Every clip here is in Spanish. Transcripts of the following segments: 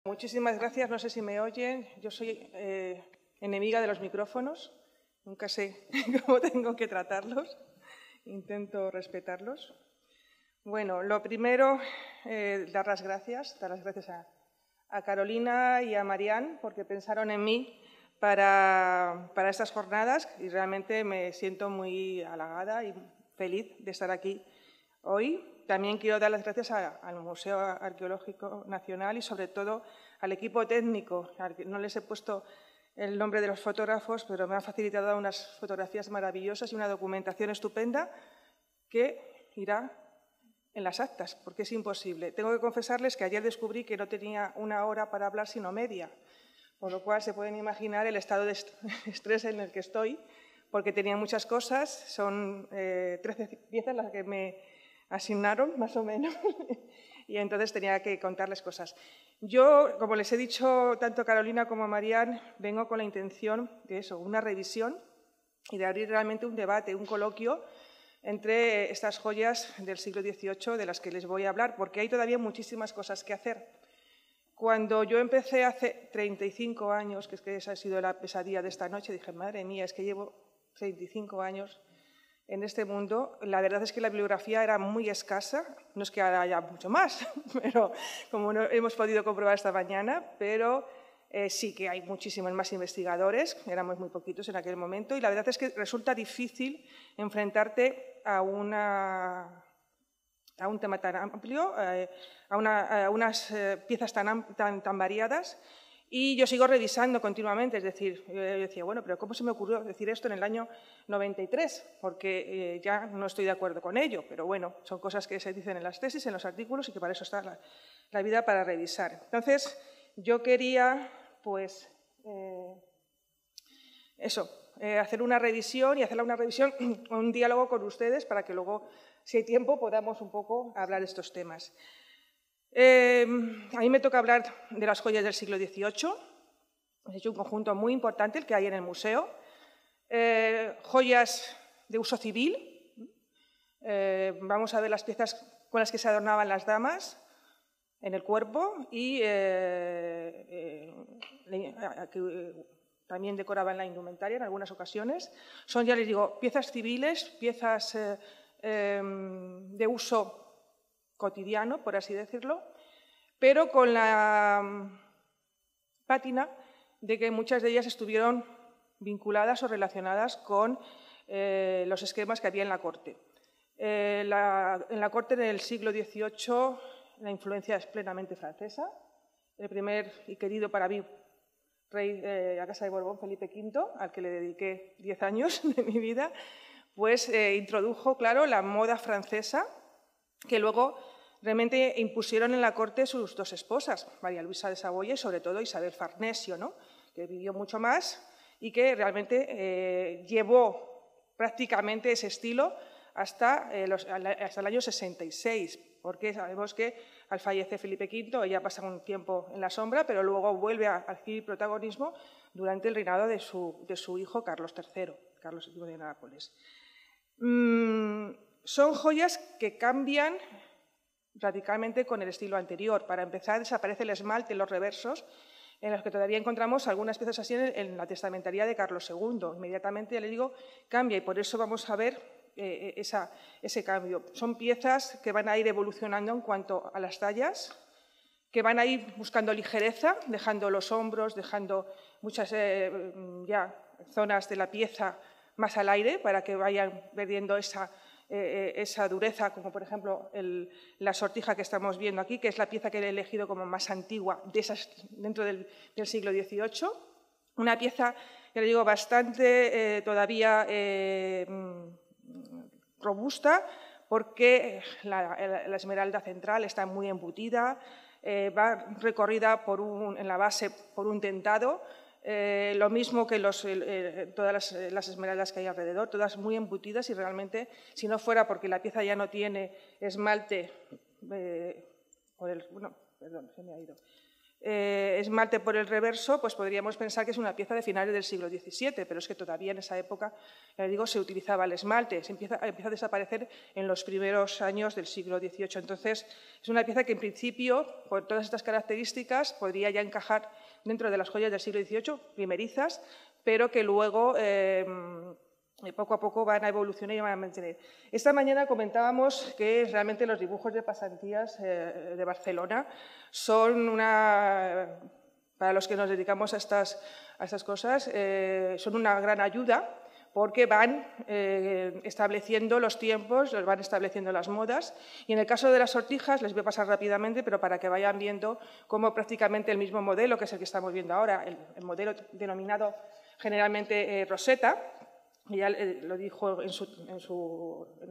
Muchísimas gracias. No sé si me oyen. Yo soy enemiga de los micrófonos. Nunca sé cómo tengo que tratarlos. Intento respetarlos. Bueno, lo primero, dar las gracias a Carolina y a Marian porque pensaron en mí para estas jornadas y realmente me siento muy halagada y feliz de estar aquí hoy. También quiero dar las gracias al Museo Arqueológico Nacional y, sobre todo, al equipo técnico. No les he puesto el nombre de los fotógrafos, pero me han facilitado unas fotografías maravillosas y una documentación estupenda que irá en las actas, porque es imposible. Tengo que confesarles que ayer descubrí que no tenía una hora para hablar, sino media, por lo cual se pueden imaginar el estado de estrés en el que estoy, porque tenía muchas cosas. Son 13 piezas las que me asignaron, más o menos, y entonces tenía que contarles cosas. Yo, como les he dicho tanto a Carolina como a Marian, vengo con la intención de eso, una revisión y de abrir realmente un debate, un coloquio entre estas joyas del siglo XVIII de las que les voy a hablar, porque hay todavía muchísimas cosas que hacer. Cuando yo empecé hace 35 años, que es que esa ha sido la pesadilla de esta noche, dije, madre mía, es que llevo 35 años en este mundo. La verdad es que la bibliografía era muy escasa, no es que ahora haya mucho más, pero como no hemos podido comprobar esta mañana, pero sí que hay muchísimos más investigadores, éramos muy poquitos en aquel momento, y la verdad es que resulta difícil enfrentarte a un tema tan amplio, a unas piezas tan variadas. Y yo sigo revisando continuamente, es decir, yo decía, bueno, pero ¿cómo se me ocurrió decir esto en el año 93? Porque ya no estoy de acuerdo con ello, pero bueno, son cosas que se dicen en las tesis, en los artículos y que para eso está la vida para revisar. Entonces, yo quería, pues, hacer una revisión y hacerla una revisión, un diálogo con ustedes para que luego, si hay tiempo, podamos un poco hablar de estos temas. A mí me toca hablar de las joyas del siglo XVIII. Es un conjunto muy importante el que hay en el museo. Joyas de uso civil. Vamos a ver las piezas con las que se adornaban las damas en el cuerpo y también decoraban la indumentaria en algunas ocasiones. Son, ya les digo, piezas civiles, piezas de uso cotidiano, por así decirlo, pero con la pátina de que muchas de ellas estuvieron vinculadas o relacionadas con los esquemas que había en la corte. En la corte del siglo XVIII la influencia es plenamente francesa. El primer y querido para mí rey de la Casa de Borbón, Felipe V, al que le dediqué 10 años de mi vida, pues introdujo, claro, la moda francesa, que luego realmente impusieron en la corte sus dos esposas, María Luisa de Saboya y sobre todo Isabel Farnesio, ¿no?, que vivió mucho más y que realmente llevó prácticamente ese estilo hasta el año 66, porque sabemos que al fallecer Felipe V ella pasa un tiempo en la sombra, pero luego vuelve a adquirir protagonismo durante el reinado de su hijo Carlos III, Carlos II de Nápoles. Son joyas que cambian radicalmente con el estilo anterior. Para empezar, desaparece el esmalte en los reversos, en los que todavía encontramos algunas piezas así en la testamentaría de Carlos II. Inmediatamente, ya le digo, cambia y por eso vamos a ver ese cambio. Son piezas que van a ir evolucionando en cuanto a las tallas, que van a ir buscando ligereza, dejando los hombros, dejando muchas ya zonas de la pieza más al aire para que vayan perdiendo esa dureza, como por ejemplo la sortija que estamos viendo aquí, que es la pieza que he elegido como más antigua de esas dentro del siglo XVIII. Una pieza, ya le digo, bastante todavía robusta, porque la esmeralda central está muy embutida, va recorrida en la base por un dentado. Lo mismo que todas las esmeraldas que hay alrededor, todas muy embutidas y realmente, si no fuera porque la pieza ya no tiene esmalte, esmalte por el reverso, pues podríamos pensar que es una pieza de finales del siglo XVII, pero es que todavía en esa época, ya digo, se utilizaba el esmalte, empieza a desaparecer en los primeros años del siglo XVIII. Entonces, es una pieza que en principio, por todas estas características, podría ya encajar dentro de las joyas del siglo XVIII, primerizas, pero que luego poco a poco van a evolucionar y van a mantener. Esta mañana comentábamos que realmente los dibujos de pasantías de Barcelona son para los que nos dedicamos a estas cosas, son una gran ayuda porque van estableciendo los tiempos, van estableciendo las modas. Y en el caso de las sortijas, les voy a pasar rápidamente, pero para que vayan viendo cómo prácticamente el mismo modelo, que es el que estamos viendo ahora, el modelo denominado generalmente Rosetta, ya lo dijo en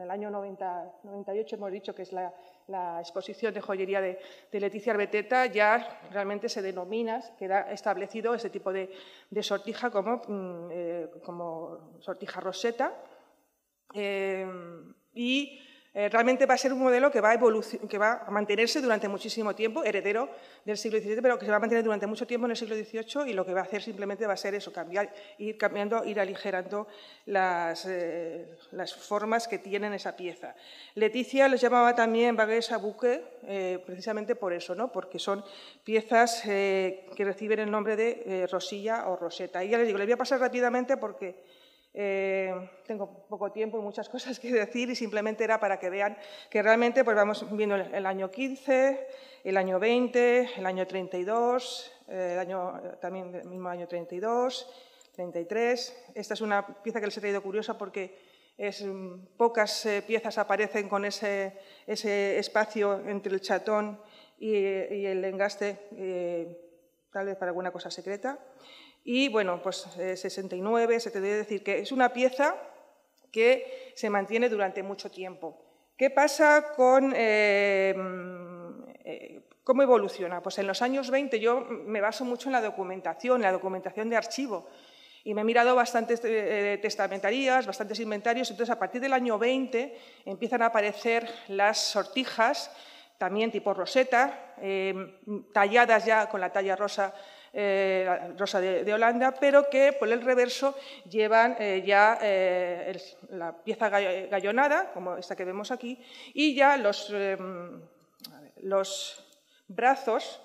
el año 98, hemos dicho que es la exposición de joyería de Leticia Arbeteta, ya realmente se denomina, queda establecido ese tipo de sortija como sortija Rosetta. Realmente va a ser un modelo que va a mantenerse durante muchísimo tiempo, heredero del siglo XVII, pero que se va a mantener durante mucho tiempo en el siglo XVIII, y lo que va a hacer simplemente va a ser eso, ir cambiando, ir aligerando las formas que tienen esa pieza. Leticia les llamaba también baguettes à bouquet, precisamente por eso, ¿no? Porque son piezas que reciben el nombre de rosilla o roseta. Y ya les digo, les voy a pasar rápidamente porque tengo poco tiempo y muchas cosas que decir, y simplemente era para que vean que realmente pues vamos viendo el año 15, el año 20, el año 32, también el mismo año 32, 33. Esta es una pieza que les he traído curiosa porque pocas piezas aparecen con ese espacio entre el chatón y el engaste, tal vez para alguna cosa secreta. Y, bueno, pues 69, se te debe decir que es una pieza que se mantiene durante mucho tiempo. ¿Qué pasa con cómo evoluciona? Pues en los años 20 yo me baso mucho en la documentación de archivo, y me he mirado bastantes testamentarías, bastantes inventarios. Entonces, a partir del año 20 empiezan a aparecer las sortijas, también tipo roseta, talladas ya con la talla rosa de Holanda, pero que por el reverso llevan ya la pieza gallonada, como esta que vemos aquí, y ya los brazos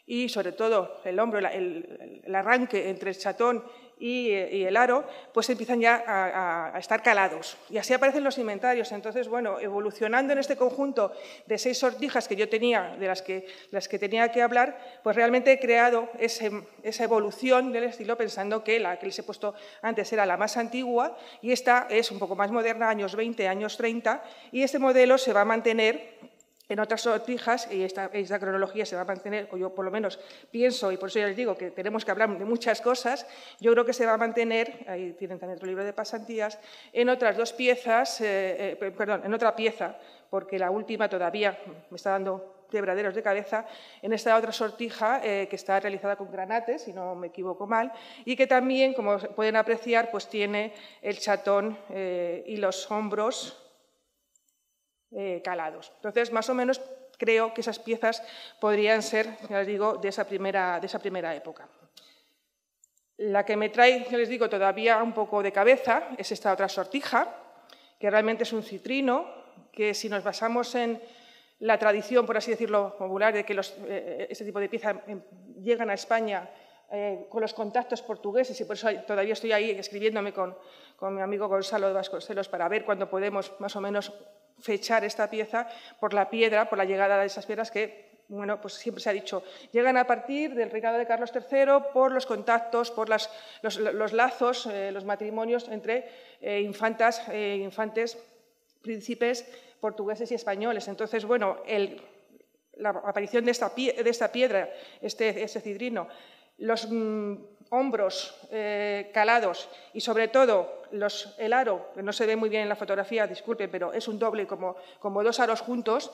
y sobre todo el hombro, el arranque entre el chatón y el aro, pues empiezan ya a estar calados. Y así aparecen los inventarios. Entonces, bueno, evolucionando en este conjunto de 6 sortijas que yo tenía, de las que tenía que hablar, pues realmente he creado esa evolución del estilo, pensando que la que les he puesto antes era la más antigua y esta es un poco más moderna, años 20, años 30, y este modelo se va a mantener en otras sortijas, y esta cronología se va a mantener, o yo por lo menos pienso, y por eso ya les digo que tenemos que hablar de muchas cosas, yo creo que se va a mantener, ahí tienen también otro libro de pasantías, en otras 2 piezas, en otra pieza, porque la última todavía me está dando quebraderos de cabeza, en esta otra sortija que está realizada con granates, si no me equivoco mal, y que también, como pueden apreciar, pues tiene el chatón y los hombros calados. Entonces, más o menos, creo que esas piezas podrían ser, ya les digo, de esa primera época. La que me trae, ya les digo, todavía un poco de cabeza es esta otra sortija, que realmente es un citrino, que si nos basamos en la tradición, por así decirlo, popular, de que este tipo de piezas llegan a España con los contactos portugueses, y por eso todavía estoy ahí escribiéndome con mi amigo Gonzalo de Vasconcelos para ver cuándo podemos más o menos fechar esta pieza por la piedra, por la llegada de esas piedras que, bueno, pues siempre se ha dicho, llegan a partir del reinado de Carlos III por los contactos, por los lazos, los matrimonios entre infantes, príncipes portugueses y españoles. Entonces, bueno, la aparición de esta piedra, este cidrino, los hombros calados y, sobre todo, el aro, que no se ve muy bien en la fotografía, disculpen, pero es un doble, como 2 aros juntos,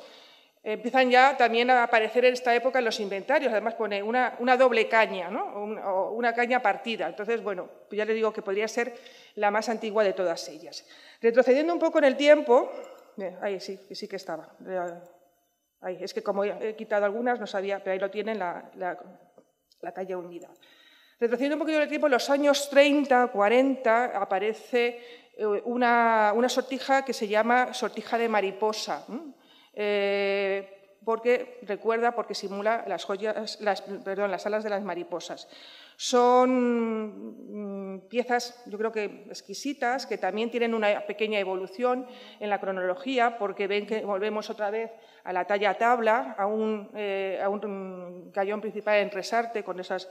empiezan ya también a aparecer en esta época en los inventarios. Además pone una doble caña, ¿no? o una caña partida. Entonces, bueno, pues ya les digo que podría ser la más antigua de todas ellas. Retrocediendo un poco en el tiempo, ahí sí que estaba. Ahí, es que como he quitado algunas, no sabía, pero ahí lo tienen, la talla hundida. Retrocediendo un poquito en el tiempo, en los años 30, 40, aparece una sortija que se llama sortija de mariposa, porque simula las alas de las mariposas. Son piezas, yo creo que exquisitas, que también tienen una pequeña evolución en la cronología, porque ven que volvemos otra vez a la talla tabla, a un gallón principal en resarte con esas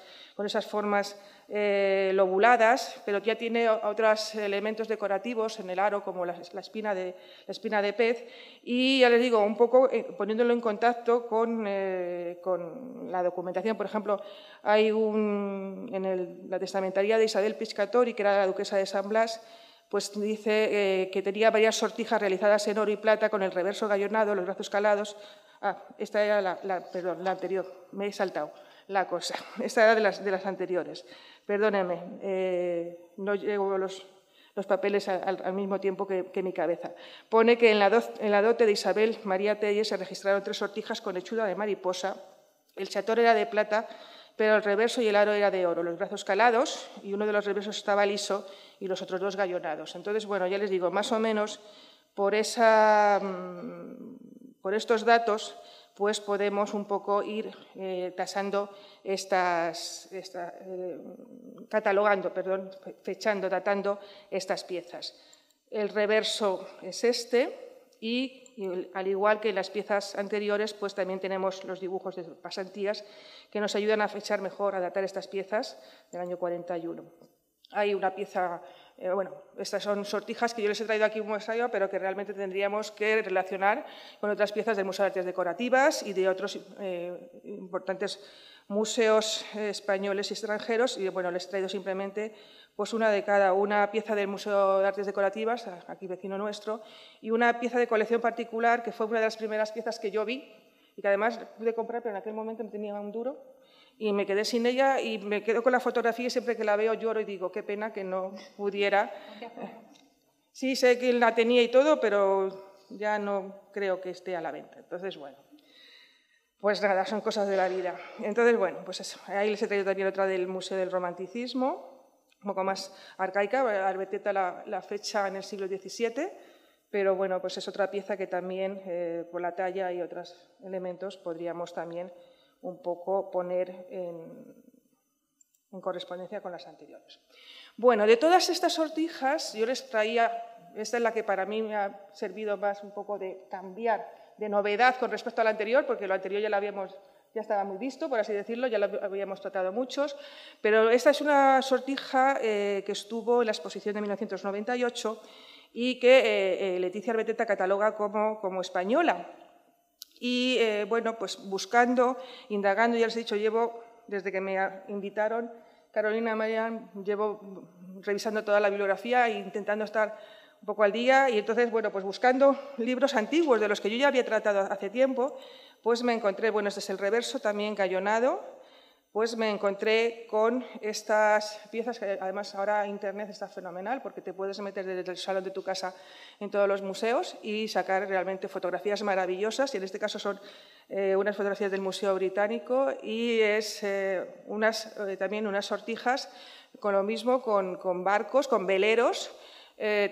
formas lobuladas, pero ya tiene otros elementos decorativos en el aro, como la espina de pez, y ya les digo, un poco poniéndolo en contacto con la documentación. Por ejemplo, hay en la testamentaría de Isabel Piscatori, que era la duquesa de San Blas, pues dice que tenía varias sortijas realizadas en oro y plata con el reverso gallonado, los brazos calados. Esta era perdón, la anterior, me he saltado la cosa. Esta era de las anteriores. Perdónenme, no llevo los papeles al mismo tiempo que mi cabeza. Pone que en la dote de Isabel María Telles se registraron 3 sortijas con hechura de mariposa. El chator era de plata, pero el reverso y el aro era de oro, los brazos calados, y uno de los reversos estaba liso y los otros 2 gallonados. Entonces, bueno, ya les digo, más o menos por estos datos, pues podemos un poco ir tasando fechando, datando estas piezas. El reverso es este y al igual que en las piezas anteriores, pues también tenemos los dibujos de pasantías que nos ayudan a fechar mejor, a datar estas piezas del año 41. Hay una pieza, estas son sortijas que yo les he traído aquí un muestrario, pero que realmente tendríamos que relacionar con otras piezas del Museo de Artes Decorativas y de otros importantes museos españoles y extranjeros. Y bueno, les he traído simplemente pues una de cada, una pieza del Museo de Artes Decorativas, aquí vecino nuestro, y una pieza de colección particular, que fue una de las primeras piezas que yo vi y que además pude comprar, pero en aquel momento no tenía un duro, y me quedé sin ella y me quedo con la fotografía y siempre que la veo lloro y digo, qué pena que no pudiera. Sí, sé que la tenía y todo, pero ya no creo que esté a la venta. Entonces, bueno, pues nada, son cosas de la vida. Entonces, bueno, pues eso. Ahí les he traído también otra del Museo del Romanticismo, un poco más arcaica, Arbeteta la fecha en el siglo XVII, pero bueno, pues es otra pieza que también, por la talla y otros elementos, podríamos también un poco poner en correspondencia con las anteriores. Bueno, de todas estas sortijas, yo les traía, esta es la que para mí me ha servido más un poco de cambiar, de novedad con respecto a la anterior, porque lo anterior ya estaba muy visto, por así decirlo, ya lo habíamos tratado muchos, pero esta es una sortija que estuvo en la exposición de 1998 y que Leticia Arbeteta cataloga como española. Y bueno, pues buscando, indagando, ya les he dicho, llevo, desde que me invitaron, Carolina Marian, llevo revisando toda la bibliografía e intentando estar un poco al día, y entonces, bueno, pues buscando libros antiguos de los que yo ya había tratado hace tiempo, pues me encontré, bueno, este es el reverso también gallonado, pues me encontré con estas piezas, que además ahora Internet está fenomenal porque te puedes meter desde el salón de tu casa en todos los museos y sacar realmente fotografías maravillosas, y en este caso son unas fotografías del Museo Británico y es también unas sortijas con lo mismo, con barcos, con veleros,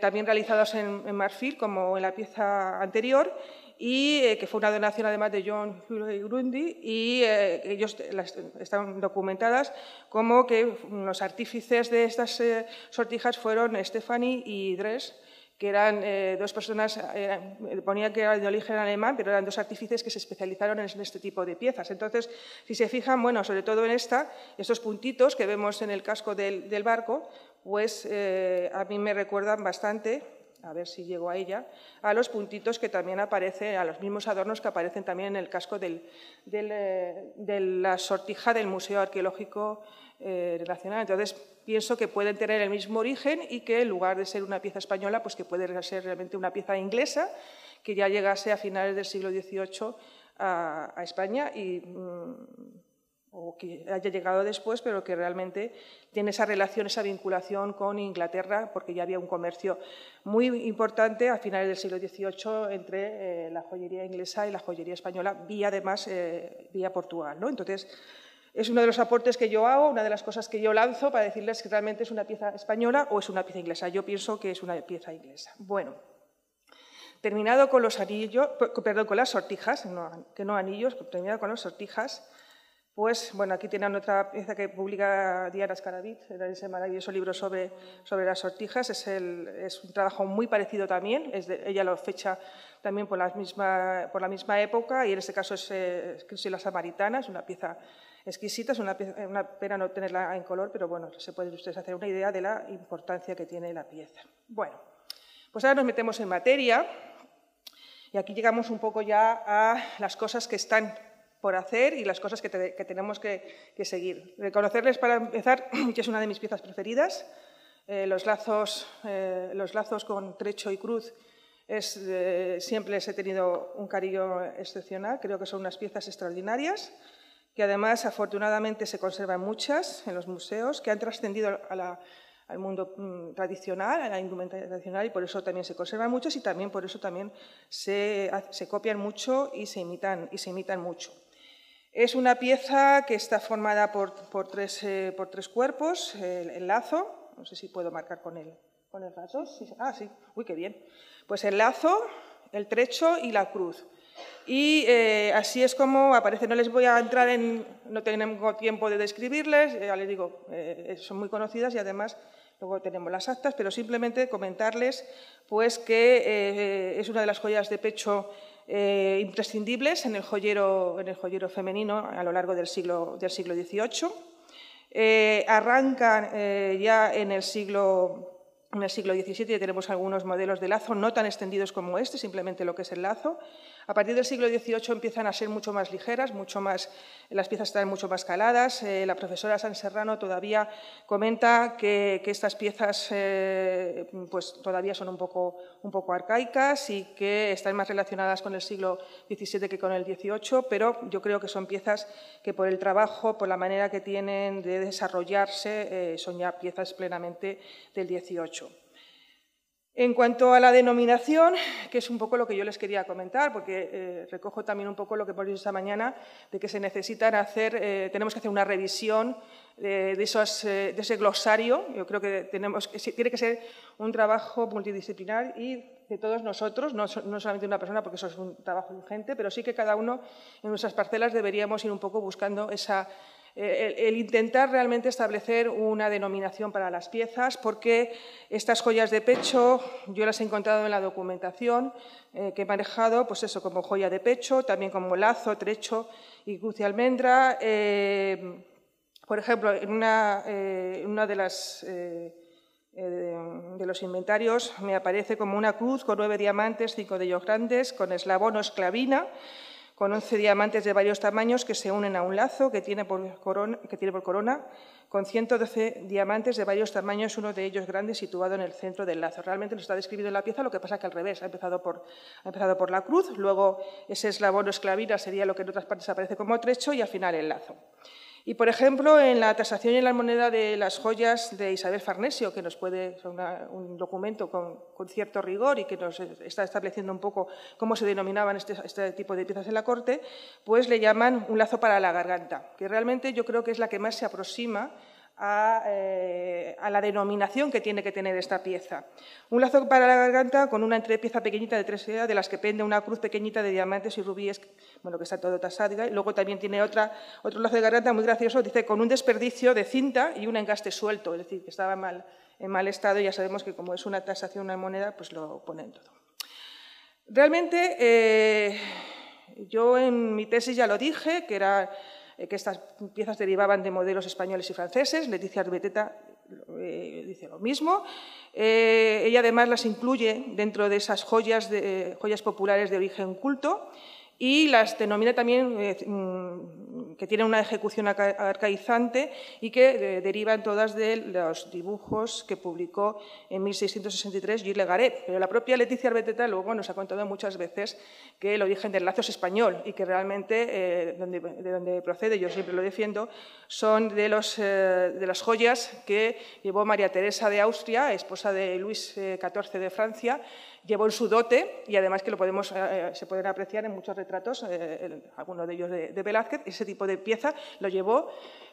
también realizados en marfil como en la pieza anterior, y que fue una donación además de John Hurley Grundy, y ellos están documentadas como que los artífices de estas sortijas fueron Stephanie y Dress, que eran 2 personas, ponía que eran de origen alemán, pero eran 2 artífices que se especializaron en este tipo de piezas. Entonces, si se fijan, bueno, sobre todo en estos puntitos que vemos en el casco del barco, pues a mí me recuerdan bastante, a ver si llego a ella, a los puntitos que también aparecen, a los mismos adornos que aparecen también en el casco de la sortija del Museo Arqueológico Nacional. Entonces, pienso que pueden tener el mismo origen y que en lugar de ser una pieza española, pues que puede ser realmente una pieza inglesa que ya llegase a finales del siglo XVIII a España o que haya llegado después, pero que realmente tiene esa relación, esa vinculación con Inglaterra, porque ya había un comercio muy importante a finales del siglo XVIII entre la joyería inglesa y la joyería española, vía además vía Portugal, ¿no? Entonces, Es uno de los aportes que yo hago, una de las cosas que yo lanzo para decirles que realmente es una pieza española o es una pieza inglesa. Yo pienso que es una pieza inglesa. Bueno, terminado con los anillos, perdón, con las sortijas, que no anillos, terminado con las sortijas, pues, bueno, aquí tienen otra pieza que publica Diana Scaravit, en ese maravilloso libro sobre las sortijas. Es un trabajo muy parecido también, ella lo fecha también por la misma época, y en este caso es La Samaritana, es una pieza exquisita, es una pena no tenerla en color, pero bueno, se pueden ustedes hacer una idea de la importancia que tiene la pieza. Bueno, pues ahora nos metemos en materia, y aquí llegamos un poco ya a las cosas que están por hacer y las cosas que tenemos que seguir. Reconocerles, para empezar, que es una de mis piezas preferidas. Los lazos con trecho y cruz, siempre les he tenido un cariño excepcional. Creo que son unas piezas extraordinarias, que además, afortunadamente, se conservan muchas en los museos, que han trascendido al mundo tradicional, a la indumentaria tradicional, y por eso también se conservan muchas y también por eso también se copian mucho y se imitan mucho. Es una pieza que está formada por tres cuerpos. El lazo, no sé si puedo marcar con el ratón. Sí, uy, qué bien. Pues el lazo, el trecho y la cruz. Y así es como aparece. No les voy a entrar no tengo tiempo de describirles, ya les digo, son muy conocidas y además luego tenemos las actas, pero simplemente comentarles pues, que es una de las joyas de pecho imprescindibles en el joyero femenino a lo largo del siglo XVIII. Arrancan ya en el siglo XVII, ya tenemos algunos modelos de lazo, no tan extendidos como este, simplemente lo que es el lazo. A partir del siglo XVIII empiezan a ser mucho más ligeras, las piezas están mucho más caladas. La profesora San Serrano todavía comenta que estas piezas pues, todavía son un poco arcaicas y que están más relacionadas con el siglo XVII que con el XVIII, pero yo creo que son piezas que por el trabajo, por la manera que tienen de desarrollarse, son ya piezas plenamente del XVIII. En cuanto a la denominación, que es un poco lo que yo les quería comentar, porque recojo también un poco lo que hemos dicho esta mañana, de que tenemos que hacer una revisión de ese glosario. Yo creo que tiene que ser un trabajo multidisciplinar y de todos nosotros, no solamente de una persona, porque eso es un trabajo urgente, pero sí que cada uno en nuestras parcelas deberíamos ir un poco buscando el intentar realmente establecer una denominación para las piezas, porque estas joyas de pecho yo las he encontrado en la documentación que he manejado, pues eso, como joya de pecho, también como lazo, trecho y cruz y almendra. Por ejemplo, en una de los inventarios me aparece como una cruz con 9 diamantes, 5 de ellos grandes, con eslabón o esclavina, con 11 diamantes de varios tamaños que se unen a un lazo que tiene por corona, con 112 diamantes de varios tamaños, uno de ellos grande, situado en el centro del lazo. Realmente lo está describiendo en la pieza, lo que pasa que al revés, ha empezado por la cruz, luego ese eslabón o esclavina sería lo que en otras partes aparece como trecho y al final el lazo. Y, por ejemplo, en la tasación y en la moneda de las joyas de Isabel Farnesio, que nos un documento con cierto rigor y que nos está estableciendo un poco cómo se denominaban este tipo de piezas en la corte, pues le llaman un lazo para la garganta, que realmente yo creo que es la que más se aproxima a la denominación que tiene que tener esta pieza. Un lazo para la garganta con una entrepieza pequeñita de 3 de las que pende una cruz pequeñita de diamantes y rubíes, bueno, que está todo tasado, y luego también tiene otro lazo de garganta muy gracioso, dice, con un desperdicio de cinta y un engaste suelto, es decir, que estaba en mal estado, y ya sabemos que como es una tasación, una moneda, pues lo ponen todo. Realmente, yo en mi tesis ya lo dije, que estas piezas derivaban de modelos españoles y franceses. Leticia Arbeteta dice lo mismo. Ella además las incluye dentro de esas joyas populares de origen culto y las denomina también que tienen una ejecución arcaizante y que derivan todas de los dibujos que publicó en 1663 Gilles Legaret. Pero la propia Leticia Arbeteta luego nos ha contado muchas veces que el origen del lazo es español y que realmente de donde procede, yo siempre lo defiendo, son de las joyas que llevó María Teresa de Austria, esposa de Luis XIV de Francia, llevó en su dote y además que se pueden apreciar en muchos retratos, algunos de ellos de Velázquez. Ese tipo de pieza lo llevó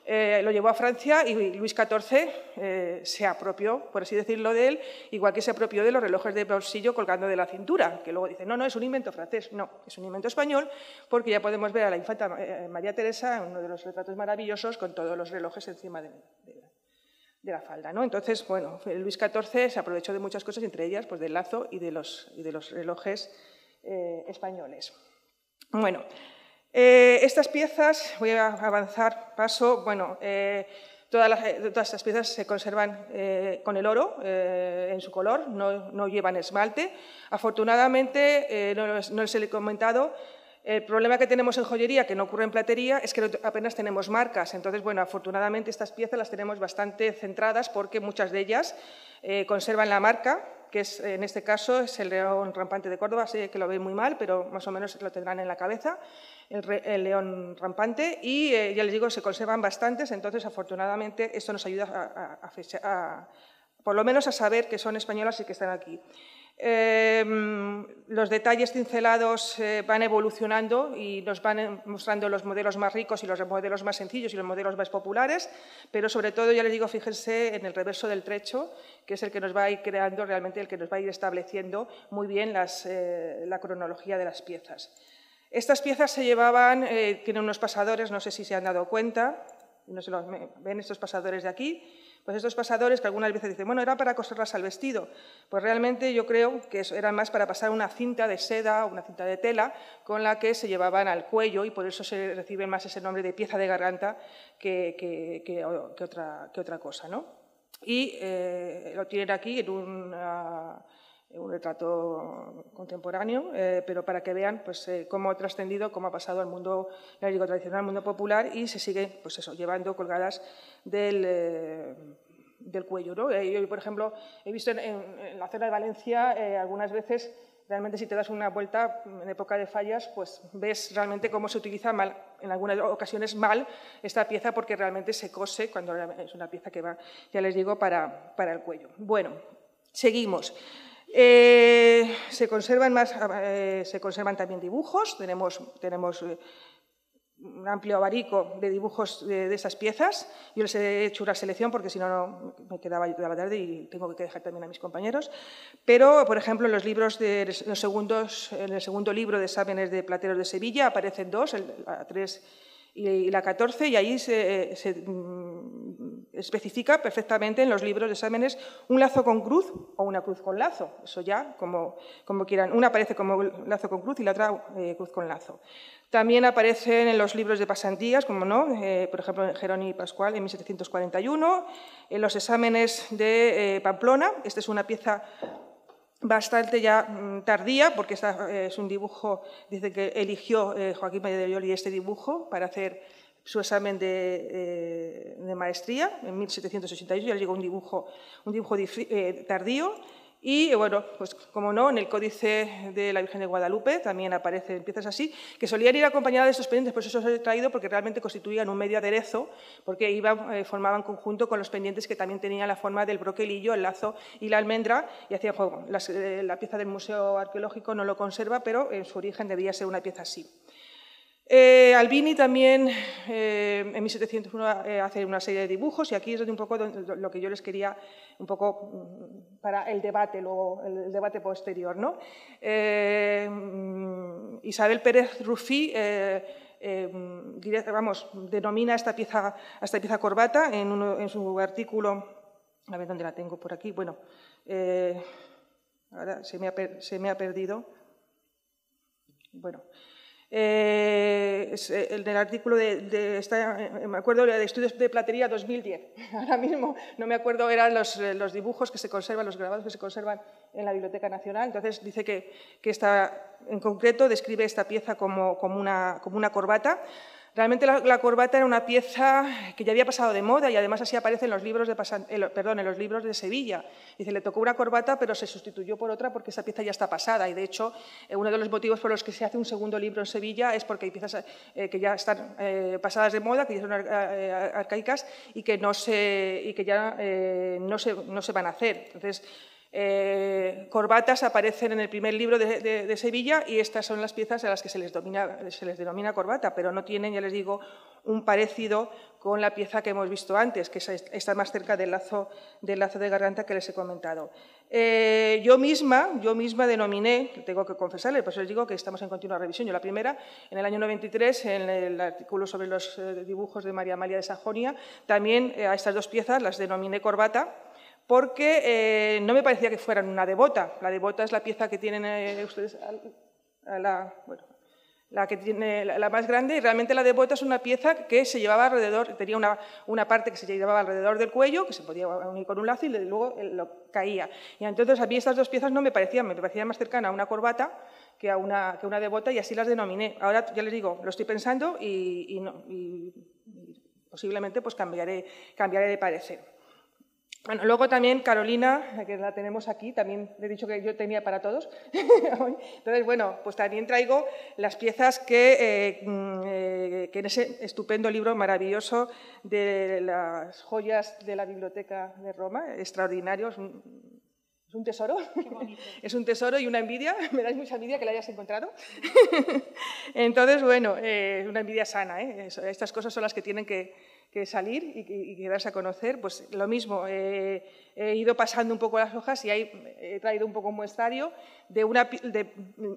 a Francia y Luis XIV se apropió, por así decirlo, de él, igual que se apropió de los relojes de bolsillo colgando de la cintura, que luego dicen, no, es un invento francés. No, es un invento español, porque ya podemos ver a la infanta María Teresa en uno de los retratos maravillosos con todos los relojes encima de la falda, ¿no? Entonces, bueno, Luis XIV se aprovechó de muchas cosas, entre ellas pues, del lazo y de los relojes españoles. Bueno, estas piezas, voy a avanzar paso, bueno, todas estas piezas se conservan con el oro en su color, no llevan esmalte. Afortunadamente, no les he comentado, el problema que tenemos en joyería, que no ocurre en platería, es que apenas tenemos marcas. Entonces, bueno, afortunadamente estas piezas las tenemos bastante centradas porque muchas de ellas conservan la marca, que es, en este caso es el león rampante de Córdoba. Sé que lo ven muy mal, pero más o menos lo tendrán en la cabeza, el león rampante. Y ya les digo, se conservan bastantes, entonces afortunadamente esto nos ayuda por lo menos a saber que son españolas y que están aquí. Los detalles cincelados van evolucionando y nos van mostrando los modelos más ricos y los modelos más sencillos y los modelos más populares, pero sobre todo, ya les digo, fíjense en el reverso del trecho, que es el que nos va a ir creando realmente, el que nos va a ir estableciendo muy bien la cronología de las piezas. Estas piezas se llevaban, tienen unos pasadores, no sé si se han dado cuenta, no se los ven estos pasadores de aquí. Pues estos pasadores que algunas veces dicen, bueno, era para coserlas al vestido. Pues realmente yo creo que eran más para pasar una cinta de seda o una cinta de tela con la que se llevaban al cuello y por eso se recibe más ese nombre de pieza de garganta que otra cosa, ¿no? Y lo tienen aquí en un retrato contemporáneo, pero para que vean pues, cómo ha trascendido, cómo ha pasado al mundo, ya digo, tradicional, al mundo popular, y se sigue pues eso, llevando colgadas del cuello, ¿no? Yo, por ejemplo, he visto en la zona de Valencia algunas veces, realmente si te das una vuelta en época de fallas, pues ves realmente cómo se utiliza mal, en algunas ocasiones mal, esta pieza, porque realmente se cose cuando es una pieza que va, ya les digo, para el cuello. Bueno, seguimos. Se conservan también dibujos, tenemos un amplio abanico de dibujos de estas piezas. Yo les he hecho una selección porque si no me quedaba toda la tarde y tengo que dejar también a mis compañeros. Pero, por ejemplo, en los libros en el segundo libro de exámenes de plateros de Sevilla aparecen dos, la 3 y la 14, y ahí se especifica perfectamente en los libros de exámenes un lazo con cruz o una cruz con lazo. Eso ya, como quieran. Una aparece como lazo con cruz y la otra cruz con lazo. También aparecen en los libros de pasantías, como no, por ejemplo, en Jerónimo y Pascual en 1741, en los exámenes de Pamplona. Esta es una pieza bastante ya tardía, porque es un dibujo, dice que eligió Joaquín Mayaderioli este dibujo para hacer su examen de maestría en 1788, ya llegó un dibujo tardío. Y, bueno, pues como no, en el Códice de la Virgen de Guadalupe también aparecen piezas así, que solían ir acompañadas de estos pendientes, pues eso os he traído porque realmente constituían un medio aderezo, porque formaban conjunto con los pendientes que también tenían la forma del broquelillo, el lazo y la almendra, y hacían juego. La pieza del Museo Arqueológico no lo conserva, pero en su origen debía ser una pieza así. Albini también en 1701 hace una serie de dibujos y aquí es un poco lo que yo les quería un poco para el debate posterior, ¿no? Isabel Pérez Rufí denomina esta pieza corbata en su artículo, a ver dónde la tengo por aquí, bueno, ahora se me ha perdido, bueno. El del artículo me acuerdo de Estudios de Platería 2010, ahora mismo no me acuerdo, eran los dibujos que se conservan, los grabados que se conservan en la Biblioteca Nacional. Entonces dice que en concreto describe esta pieza como una corbata. Realmente la corbata era una pieza que ya había pasado de moda y además así aparece en los libros de Sevilla. Dice, le tocó una corbata pero se sustituyó por otra porque esa pieza ya está pasada y de hecho uno de los motivos por los que se hace un segundo libro en Sevilla es porque hay piezas que ya están pasadas de moda, que ya son arcaicas y que ya no se van a hacer. Entonces, Corbatas aparecen en el primer libro de Sevilla y estas son las piezas a las que se les denomina corbata, pero no tienen, ya les digo, un parecido con la pieza que hemos visto antes, que está más cerca del lazo de garganta que les he comentado. Yo misma denominé, tengo que confesarles, por eso les digo que estamos en continua revisión. Yo la primera, en el año 93, en el artículo sobre los dibujos de María Amalia de Sajonia, también a estas dos piezas las denominé corbata, porque no me parecía que fueran una devota. La devota es la pieza que tienen ustedes, la que tiene la más grande, y realmente la devota es una pieza que se llevaba alrededor, tenía una parte que se llevaba alrededor del cuello, que se podía unir con un lazo y luego lo caía. Y entonces a mí estas dos piezas no me parecían más cercana a una corbata que a una devota, y así las denominé. Ahora ya les digo, lo estoy pensando y posiblemente pues cambiaré de parecer. Bueno, luego también Carolina, que la tenemos aquí, también le he dicho que yo tenía para todos. Entonces, bueno, pues también traigo las piezas que en ese estupendo libro maravilloso de las joyas de la Biblioteca de Roma, extraordinario, es un tesoro. Qué bonito. Es un tesoro y una envidia, me dais mucha envidia que la hayas encontrado. Entonces, bueno, una envidia sana, ¿eh? Estas cosas son las que tienen que salir y darse a conocer. Pues lo mismo, he ido pasando un poco las hojas y ahí he traído un poco un muestrario de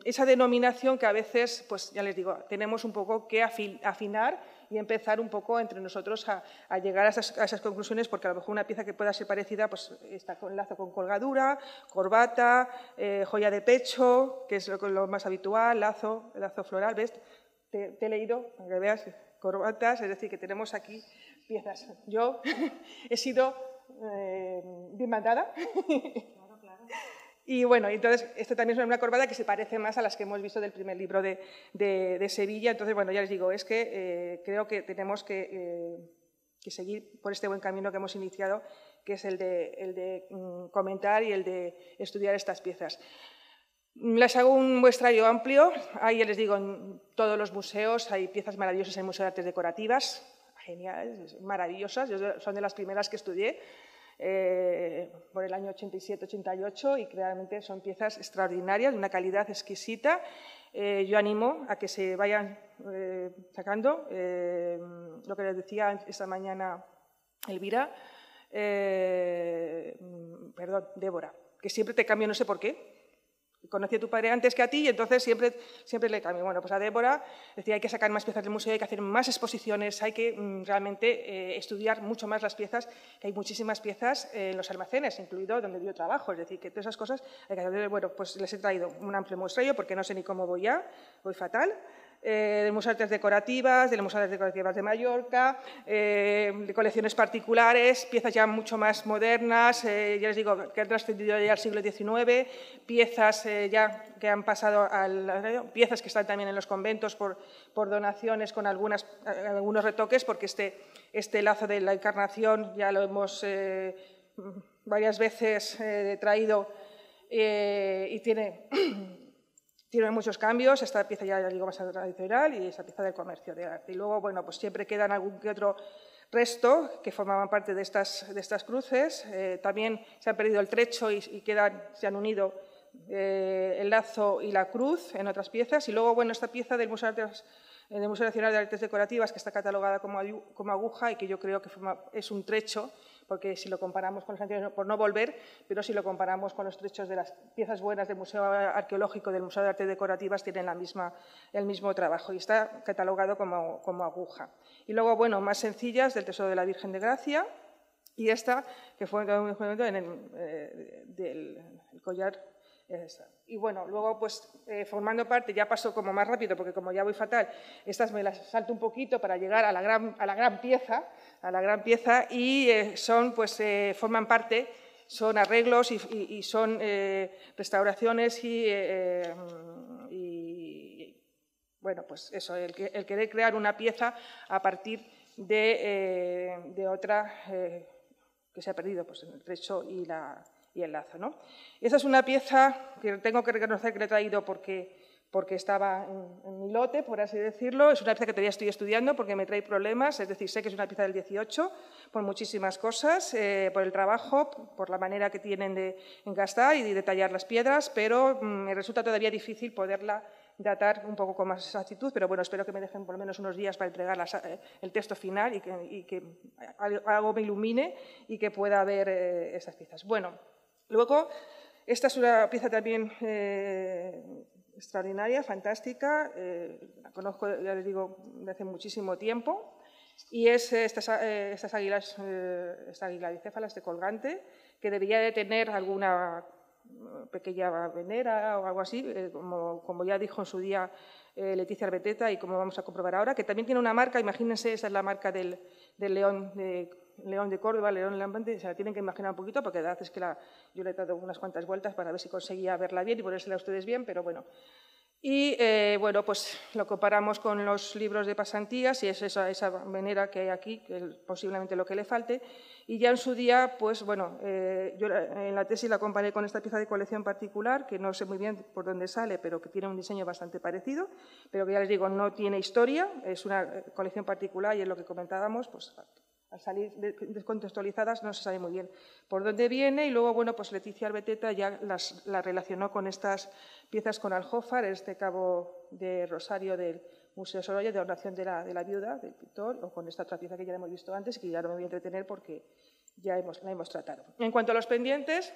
esa denominación que a veces, pues ya les digo, tenemos un poco que afinar y empezar un poco entre nosotros a llegar a esas conclusiones, porque a lo mejor una pieza que pueda ser parecida pues está con lazo con colgadura, corbata, joya de pecho, que es lo más habitual, lazo floral, ¿ves? Te he leído, para que veas, corbatas, es decir, que tenemos aquí piezas. Yo he sido bien mandada. Claro. Y bueno, entonces, esto también es una corbata que se parece más a las que hemos visto del primer libro de Sevilla. Entonces, bueno, ya les digo, es que creo que tenemos que seguir por este buen camino que hemos iniciado, que es el de comentar y el de estudiar estas piezas. Les hago un muestrario amplio. Ahí, ya les digo, en todos los museos hay piezas maravillosas en el Museo de Artes Decorativas, geniales, maravillosas. Son de las primeras que estudié. Por el año 87-88 y realmente son piezas extraordinarias, de una calidad exquisita. Yo animo a que se vayan sacando lo que les decía esta mañana Elvira, Débora, que siempre te cambio, no sé por qué. Conocí a tu padre antes que a ti y entonces siempre le cambio. Bueno, pues a Débora decía hay que sacar más piezas del museo, hay que hacer más exposiciones, hay que realmente estudiar mucho más las piezas, que hay muchísimas piezas en los almacenes, incluido donde yo trabajo. Es decir, que todas esas cosas hay que hacer. Bueno, pues les he traído un amplio muestrario porque no sé ni cómo voy fatal. Del Museo de Artes Decorativas, del Museo de Artes Decorativas de Mallorca, de colecciones particulares, piezas ya mucho más modernas, ya les digo, que han trascendido ya al siglo XIX, piezas ya que han pasado piezas que están también en los conventos por donaciones con algunos retoques, porque este lazo de la Encarnación ya lo hemos varias veces traído y tiene muchos cambios. Esta pieza ya digo más tradicional y esta pieza del comercio de arte. Y luego, bueno, pues siempre quedan algún que otro resto que formaban parte de estas cruces. También se han perdido el trecho y se han unido el lazo y la cruz en otras piezas. Y luego, bueno, esta pieza del Museo Nacional de Artes Decorativas, que está catalogada como aguja y que yo creo que es un trecho, porque si lo comparamos con los anteriores, por no volver, pero si lo comparamos con los trechos de las piezas buenas del Museo Arqueológico, del Museo de Artes Decorativas, tienen el mismo trabajo y está catalogado como aguja. Y luego, bueno, más sencillas, del Tesoro de la Virgen de Gracia, y esta, que fue del collar. Y bueno, luego pues formando parte, ya paso como más rápido porque como ya voy fatal, estas me las salto un poquito para llegar a la gran pieza y forman parte, son arreglos y son restauraciones y bueno, pues eso, el querer crear una pieza a partir de otra que se ha perdido, pues el trecho y el lazo, ¿no? Esa es una pieza que tengo que reconocer que le he traído porque porque estaba en mi lote, por así decirlo. Es una pieza que todavía estoy estudiando porque me trae problemas, es decir, sé que es una pieza del 18 por muchísimas cosas, por el trabajo, por la manera que tienen de engastar y de detallar las piedras, pero me resulta todavía difícil poderla datar un poco con más exactitud, pero bueno, espero que me dejen por lo menos unos días para entregar el texto final y que algo me ilumine y que pueda ver esas piezas. Bueno, luego, esta es una pieza también extraordinaria, fantástica, la conozco, ya les digo, de hace muchísimo tiempo, y es esta águila bicéfala, este colgante, que debería de tener alguna pequeña venera o algo así, como ya dijo en su día Leticia Arbeteta y como vamos a comprobar ahora, que también tiene una marca, imagínense, esa es la marca del león de Córdoba, león lambante, se la tienen que imaginar un poquito porque la verdad es que yo le he dado unas cuantas vueltas para ver si conseguía verla bien y ponérsela a ustedes bien, pero bueno. Y bueno, pues lo comparamos con los libros de pasantías y es esa venera que hay aquí, que es posiblemente lo que le falte. Y ya en su día, pues bueno, yo en la tesis la comparé con esta pieza de colección particular, que no sé muy bien por dónde sale, pero que tiene un diseño bastante parecido, pero que ya les digo, no tiene historia, es una colección particular y es lo que comentábamos, pues al salir descontextualizadas no se sabe muy bien por dónde viene y luego, bueno, pues Leticia Arbeteta ya la relacionó con estas piezas con Aljófar, este cabo de rosario del Museo Sorolla, de ornación de la viuda del pintor, o con esta otra pieza que ya hemos visto antes y que ya no me voy a entretener porque ya la hemos tratado. En cuanto a los pendientes,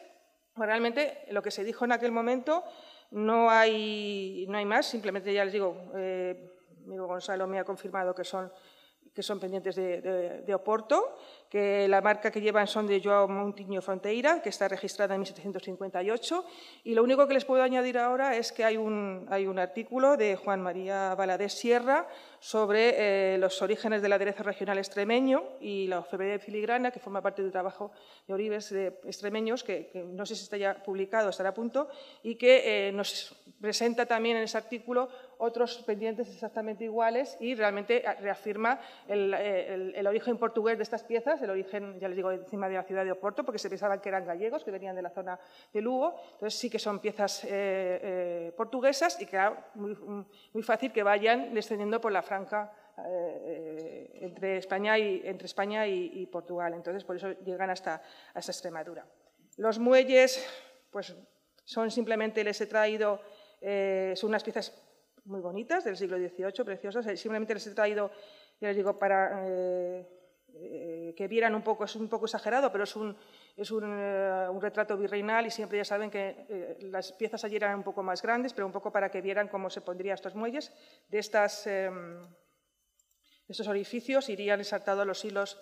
pues realmente lo que se dijo en aquel momento no hay más, simplemente ya les digo, mi amigo Gonzalo me ha confirmado que son pendientes de Oporto, que la marca que llevan son de João Moutinho Fronteira, que está registrada en 1758, y lo único que les puedo añadir ahora es que hay un artículo de Juan María Valadez Sierra sobre los orígenes del aderezo regional extremeño y la orfebrería de filigrana, que forma parte del trabajo de Oribes de extremeños, que no sé si está ya publicado, estará a punto, y que nos presenta también en ese artículo otros pendientes exactamente iguales y realmente reafirma el origen portugués de estas piezas, el origen, ya les digo, encima de la ciudad de Oporto, porque se pensaban que eran gallegos, que venían de la zona de Lugo. Entonces sí que son piezas portuguesas y que era muy fácil que vayan descendiendo por la franja entre España y Portugal. Entonces, por eso llegan hasta Extremadura. Los muelles, pues son simplemente, les he traído, son unas piezas muy bonitas del siglo XVIII, preciosas. Simplemente les he traído, ya les digo, para que vieran un poco, es un poco exagerado, pero es un retrato virreinal y siempre ya saben que las piezas allí eran un poco más grandes, pero un poco para que vieran cómo se pondrían estos muelles. De estos orificios irían ensartados los hilos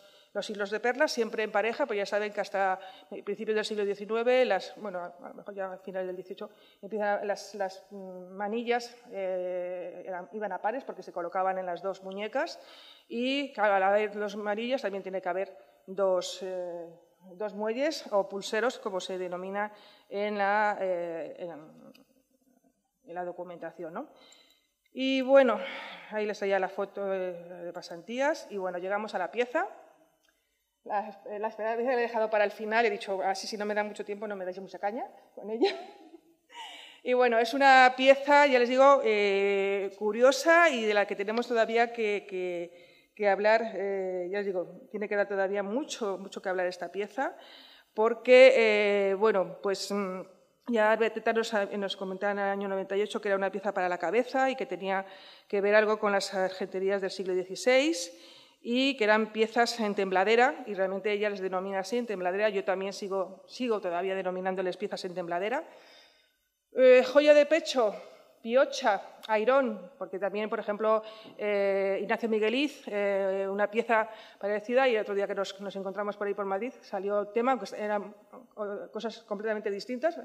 de perlas, siempre en pareja, pues ya saben que hasta principios del siglo XIX, bueno, a lo mejor ya a finales del XVIII, empiezan las manillas iban a pares porque se colocaban en las dos muñecas y claro, al haber dos manillas también tiene que haber dos muelles o pulseros, como se denomina en la documentación, ¿no? Y bueno, ahí les traía la foto de pasantías y bueno, llegamos a la pieza. La esperada vez la he dejado para el final, he dicho, así si no me da mucho tiempo no me dais mucha caña con ella. Y bueno, es una pieza, ya les digo, curiosa y de la que tenemos todavía que hablar, ya les digo, tiene que dar todavía mucho que hablar esta pieza, porque, bueno, pues ya Arbeteta nos comentaba en el año 98 que era una pieza para la cabeza y que tenía que ver algo con las argenterías del siglo XVI, y que eran piezas en tembladera, y realmente ella les denomina así, en tembladera. Yo también sigo todavía denominándoles piezas en tembladera. Joya de pecho, piocha, airón, porque también, por ejemplo, Ignacio Migueliz, una pieza parecida, y el otro día que nos encontramos por ahí por Madrid, salió tema, aunque eran cosas completamente distintas,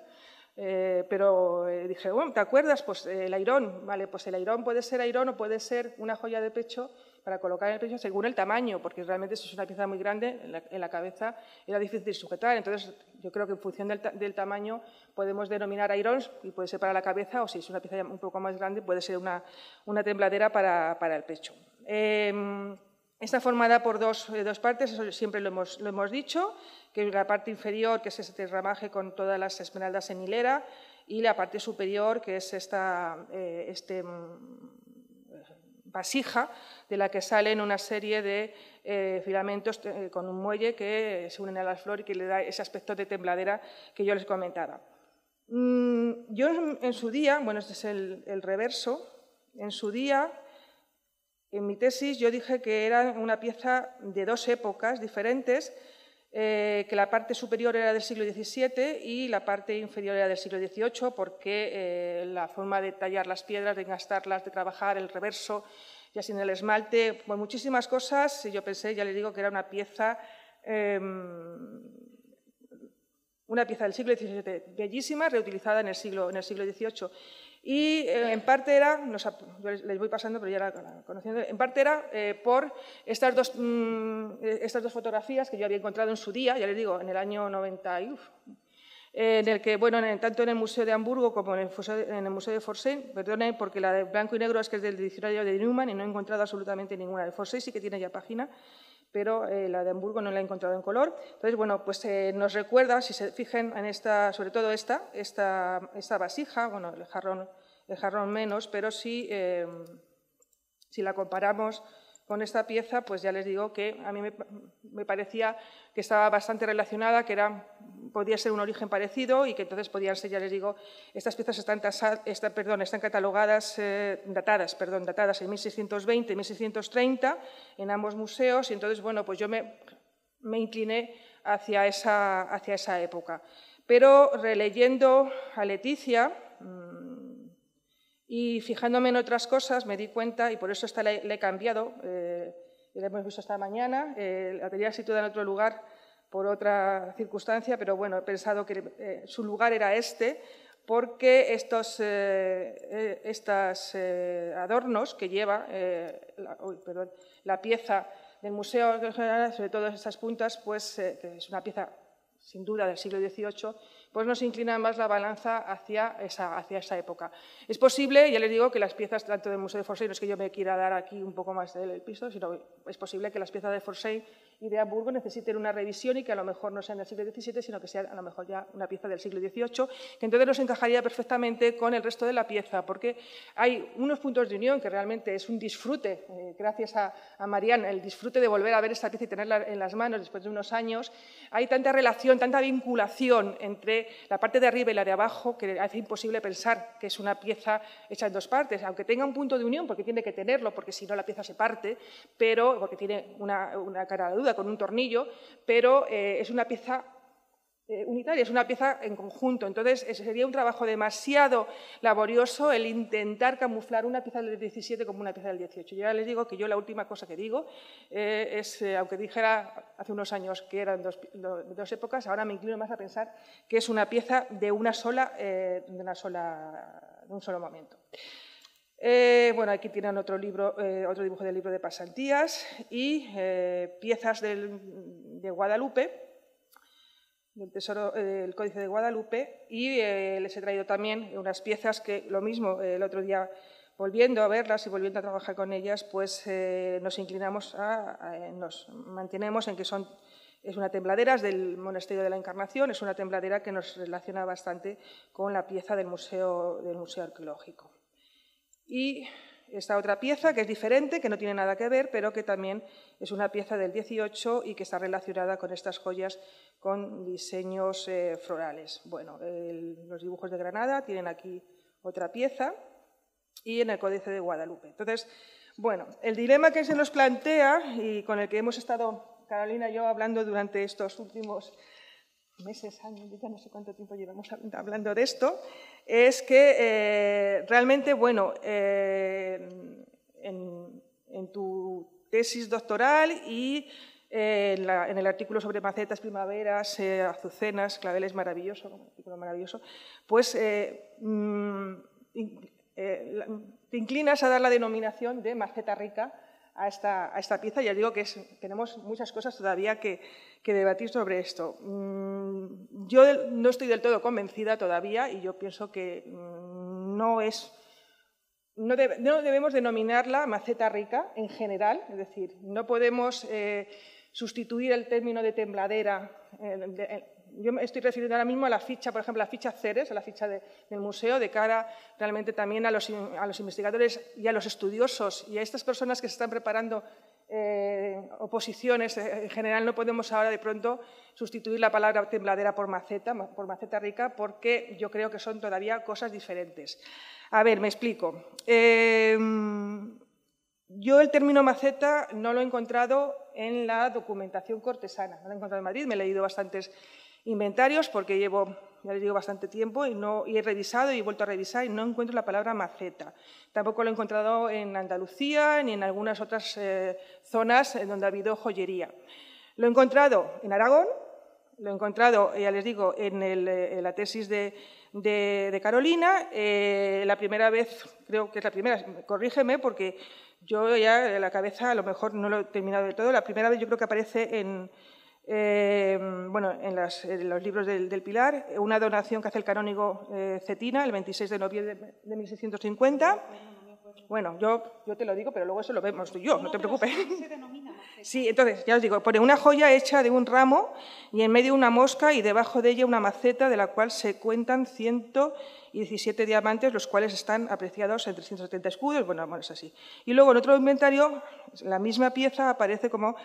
pero dije, bueno, ¿te acuerdas? Pues el airón, vale, pues el airón puede ser airón o puede ser una joya de pecho para colocar en el pecho según el tamaño, porque realmente si es una pieza muy grande, en la cabeza era difícil de sujetar. Entonces, yo creo que en función del tamaño podemos denominar airons, y puede ser para la cabeza, o si es una pieza un poco más grande, puede ser una tembladera para el pecho. Está formada por dos partes, eso siempre lo hemos dicho, que la parte inferior, que es este ramaje con todas las esmeraldas en hilera, y la parte superior, que es esta vasija de la que salen una serie de filamentos con un muelle que se unen a la flor y que le da ese aspecto de tembladera que yo les comentaba. Yo en su día, bueno, este es el reverso, en su día, en mi tesis, yo dije que era una pieza de dos épocas diferentes, que la parte superior era del siglo XVII y la parte inferior era del siglo XVIII, porque la forma de tallar las piedras, de engastarlas, de trabajar, el reverso, ya sin el esmalte, pues muchísimas cosas. Yo pensé, ya les digo, que era una pieza del siglo XVII, bellísima, reutilizada en el siglo XVIII. Y en parte era, yo les voy pasando, pero ya la conociendo, en parte era por estas dos fotografías que yo había encontrado en su día, ya les digo, en el año 90, en el que, bueno, tanto en el Museo de Hamburgo como en el Museo de Forsey, perdonen, porque la de blanco y negro es que es del diccionario de Newman y no he encontrado absolutamente ninguna. De Forsey sí que tiene ya página, pero la de Hamburgo no la he encontrado en color. Entonces, bueno, pues nos recuerda, si se fijan en sobre todo esta vasija, bueno, el jarrón menos, pero si la comparamos con esta pieza, pues ya les digo que a mí me parecía que estaba bastante relacionada, que podía ser un origen parecido y que entonces podían ser, ya les digo, estas piezas están catalogadas, datadas en 1620 y 1630 en ambos museos, y entonces, bueno, pues yo me incliné hacia esa época. Pero releyendo a Leticia y fijándome en otras cosas, me di cuenta, y por eso esta la he cambiado, la hemos visto esta mañana, la tenía situada en otro lugar por otra circunstancia, pero bueno, he pensado que su lugar era este, porque estos adornos que lleva la pieza del museo, sobre todo estas puntas, pues que es una pieza sin duda del siglo XVIII, pues nos inclina más la balanza hacia esa época. Es posible, ya les digo, que las piezas tanto del Museo de Forsey, no es que yo me quiera dar aquí un poco más del piso, sino es posible que las piezas de Forsey y de Hamburgo necesiten una revisión y que a lo mejor no sean del siglo XVII, sino que sea a lo mejor ya una pieza del siglo XVIII, que entonces nos encajaría perfectamente con el resto de la pieza, porque hay unos puntos de unión que realmente es un disfrute, gracias a Marianne, el disfrute de volver a ver esta pieza y tenerla en las manos después de unos años. Hay tanta relación, tanta vinculación entre la parte de arriba y la de abajo que hace imposible pensar que es una pieza hecha en dos partes, aunque tenga un punto de unión, porque tiene que tenerlo, porque si no la pieza se parte, pero porque tiene una cara a la duda con un tornillo, pero es una pieza unitaria, es una pieza en conjunto. Entonces, sería un trabajo demasiado laborioso el intentar camuflar una pieza del 17 como una pieza del 18. Yo ya les digo que yo la última cosa que digo es, aunque dijera hace unos años que eran dos épocas, ahora me inclino más a pensar que es una pieza de un solo momento. Bueno, aquí tienen otro dibujo del libro de pasantías y piezas de Guadalupe, del Tesoro, del Códice de Guadalupe, y les he traído también unas piezas que, lo mismo, el otro día, volviendo a verlas y volviendo a trabajar con ellas, pues nos mantenemos en que es una tembladera, es del Monasterio de la Encarnación, es una tembladera que nos relaciona bastante con la pieza del Museo Arqueológico. Y esta otra pieza, que es diferente, que no tiene nada que ver, pero que también es una pieza del 18 y que está relacionada con estas joyas con diseños florales. Bueno, los dibujos de Granada tienen aquí otra pieza y en el Códice de Guadalupe. Entonces, bueno, el dilema que se nos plantea y con el que hemos estado, Carolina y yo, hablando durante estos últimos meses, años, ya no sé cuánto tiempo llevamos hablando de esto, es que realmente, bueno, en tu tesis doctoral y en el artículo sobre macetas, primaveras, azucenas, claveles maravilloso, un artículo maravilloso, pues te inclinas a dar la denominación de maceta rica a esta pieza. Ya digo que tenemos muchas cosas todavía que debatir sobre esto. Yo no estoy del todo convencida todavía y yo pienso que no debemos denominarla maceta rica en general, es decir, no podemos sustituir el término de tembladera, yo me estoy refiriendo ahora mismo a la ficha, por ejemplo, a la ficha CERES, a la ficha del museo, de cara realmente también a los investigadores y a los estudiosos y a estas personas que se están preparando oposiciones. En general no podemos ahora de pronto sustituir la palabra tembladera por maceta rica, porque yo creo que son todavía cosas diferentes. A ver, me explico. Yo el término maceta no lo he encontrado en la documentación cortesana, no lo he encontrado en Madrid, me he leído bastantes inventarios porque llevo, ya les digo, bastante tiempo y he revisado y he vuelto a revisar y no encuentro la palabra maceta. Tampoco lo he encontrado en Andalucía ni en algunas otras zonas donde ha habido joyería. Lo he encontrado en Aragón, lo he encontrado, ya les digo, en la tesis de Carolina. La primera vez, creo que es la primera, corrígeme porque yo ya en la cabeza a lo mejor no lo he terminado de todo. La primera vez yo creo que aparece en los libros del Pilar, una donación que hace el canónigo Cetina el 26 de noviembre de 1650. Bueno, yo te lo digo, pero luego eso lo vemos tú y yo, no te preocupes. Sí, entonces, ya os digo, pone una joya hecha de un ramo y en medio una mosca y debajo de ella una maceta de la cual se cuentan 117 diamantes, los cuales están apreciados en 370 escudos. Bueno, es así. Y luego en otro inventario, la misma pieza aparece como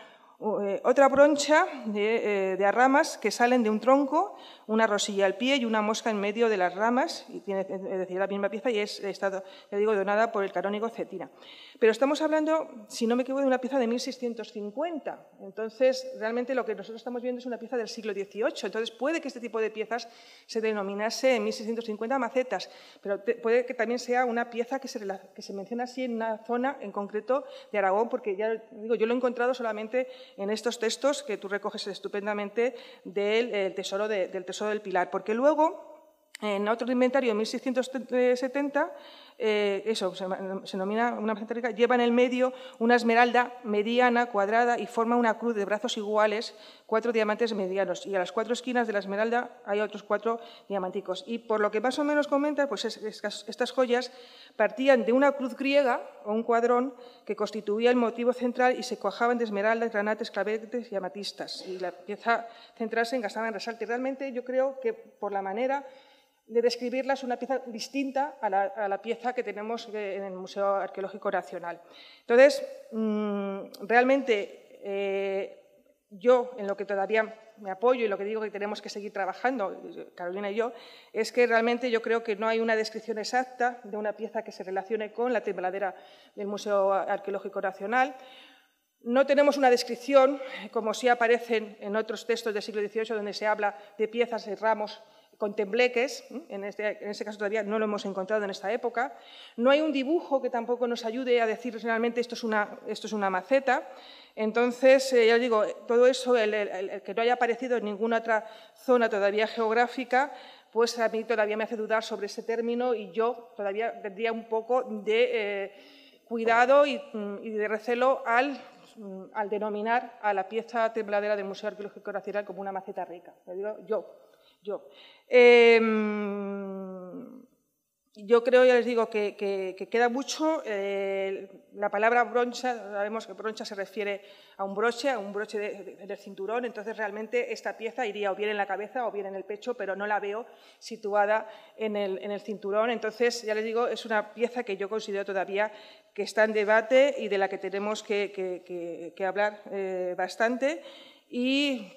otra broncha de ramas que salen de un tronco, una rosilla al pie y una mosca en medio de las ramas, y tiene, es decir, la misma pieza y es, ya digo, donada por el canónigo Cetina. Pero estamos hablando, si no me equivoco, de una pieza de 1650. Entonces, realmente lo que nosotros estamos viendo es una pieza del siglo XVIII. Entonces, puede que este tipo de piezas se denominase en 1650 macetas, pero puede que también sea una pieza que se menciona así en una zona en concreto de Aragón, porque ya digo, yo lo he encontrado solamente en estos textos que tú recoges estupendamente del tesoro del Pilar, porque luego en otro inventario de 1670, eso se denomina una maceta rica, lleva en el medio una esmeralda mediana, cuadrada, y forma una cruz de brazos iguales, 4 diamantes medianos, y a las 4 esquinas de la esmeralda hay otros 4 diamanticos. Y por lo que más o menos comenta, pues estas joyas partían de una cruz griega o un cuadrón que constituía el motivo central y se cuajaban de esmeraldas, granates, clavetes y amatistas. Y la pieza central se engasaba en resalte. Realmente yo creo que por la manera de describirla es una pieza distinta a la pieza que tenemos en el Museo Arqueológico Nacional. Entonces, realmente yo en lo que todavía me apoyo y lo que digo que tenemos que seguir trabajando, Carolina y yo, es que realmente yo creo que no hay una descripción exacta de una pieza que se relacione con la tembladera del Museo Arqueológico Nacional. No tenemos una descripción, como sí aparecen en otros textos del siglo XVIII, donde se habla de piezas y ramos con tembleques. En este caso todavía no lo hemos encontrado en esta época. No hay un dibujo que tampoco nos ayude a decir realmente esto es una maceta. Entonces, ya os digo, todo eso, el que no haya aparecido en ninguna otra zona todavía geográfica, pues a mí todavía me hace dudar sobre ese término y yo todavía tendría un poco de cuidado y de recelo al denominar a la pieza tembladera del Museo Arqueológico Nacional como una maceta rica. Lo digo yo. Yo creo, ya les digo, que queda mucho. La palabra broncha, sabemos que broncha se refiere a un broche del cinturón, entonces realmente esta pieza iría o bien en la cabeza o bien en el pecho, pero no la veo situada en el cinturón. Entonces, ya les digo, es una pieza que yo considero todavía que está en debate y de la que tenemos que hablar bastante. Y,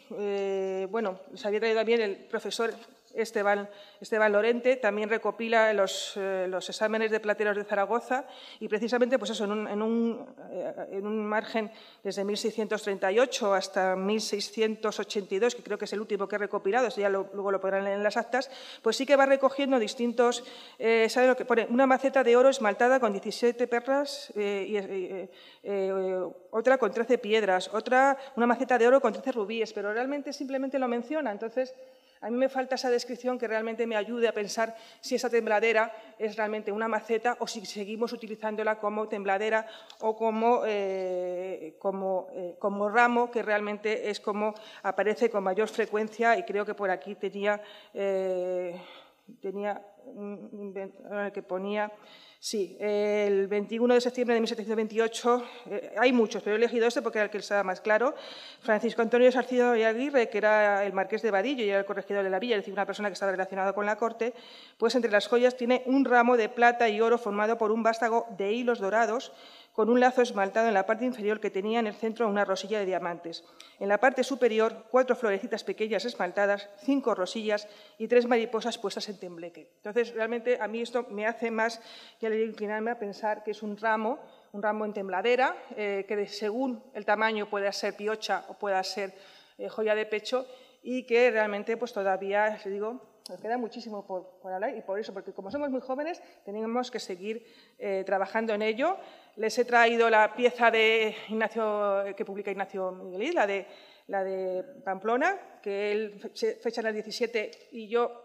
bueno, se había traído también el profesor Esteban Lorente, también recopila los exámenes de plateros de Zaragoza y precisamente pues eso, en un margen desde 1638 hasta 1682, que creo que es el último que he recopilado, eso ya luego lo podrán leer en las actas, pues sí que va recogiendo distintos, ¿saben lo que pone? Una maceta de oro esmaltada con 17 perlas, otra con 13 piedras, una maceta de oro con 13 rubíes, pero realmente simplemente lo menciona. Entonces, a mí me falta esa descripción que realmente me ayude a pensar si esa tembladera es realmente una maceta o si seguimos utilizándola como tembladera o como ramo, que realmente es como aparece con mayor frecuencia, y creo que por aquí tenía que ponía... Sí, el 21 de septiembre de 1728, hay muchos, pero he elegido este porque era el que estaba más claro. Francisco Antonio Salcido y Aguirre, que era el marqués de Vadillo y era el corregidor de la villa, es decir, una persona que estaba relacionada con la corte, pues entre las joyas tiene un ramo de plata y oro formado por un vástago de hilos dorados con un lazo esmaltado en la parte inferior que tenía en el centro una rosilla de diamantes. En la parte superior, 4 florecitas pequeñas esmaltadas, 5 rosillas y 3 mariposas puestas en tembleque. Entonces, realmente, a mí esto me hace más, ya le digo, inclinarme a pensar que es un ramo en tembladera, que según el tamaño pueda ser piocha o pueda ser joya de pecho y que realmente pues todavía, les digo, nos queda muchísimo por hablar y por eso, porque como somos muy jóvenes, tenemos que seguir trabajando en ello. Les he traído la pieza de que publica Ignacio Miguelí, la de Pamplona, que él fecha en el 17 y yo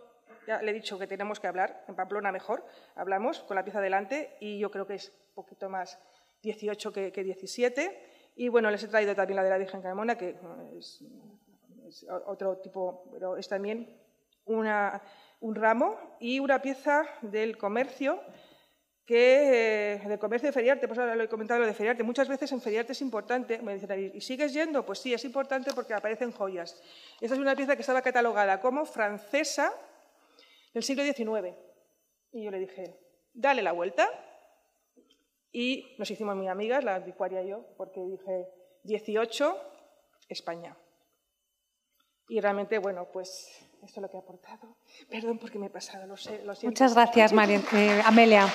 ya le he dicho que tenemos que hablar, en Pamplona mejor, hablamos con la pieza delante y yo creo que es un poquito más 18 que 17. Y bueno, les he traído también la de la Virgen Carmona, que es otro tipo, pero es también un ramo y una pieza del comercio, del comercio de Feriarte, pues ahora lo he comentado, lo de Feriarte. Muchas veces en Feriarte es importante, me dicen, ¿y sigues yendo? Pues sí, es importante porque aparecen joyas. Esta es una pieza que estaba catalogada como francesa del siglo XIX. Y yo le dije, dale la vuelta. Y nos hicimos muy amigas, la anticuaria y yo, porque dije, 18, España. Y realmente, bueno, pues esto es lo que he aportado. Perdón porque me he pasado, lo siento. Muchas gracias, Amelia.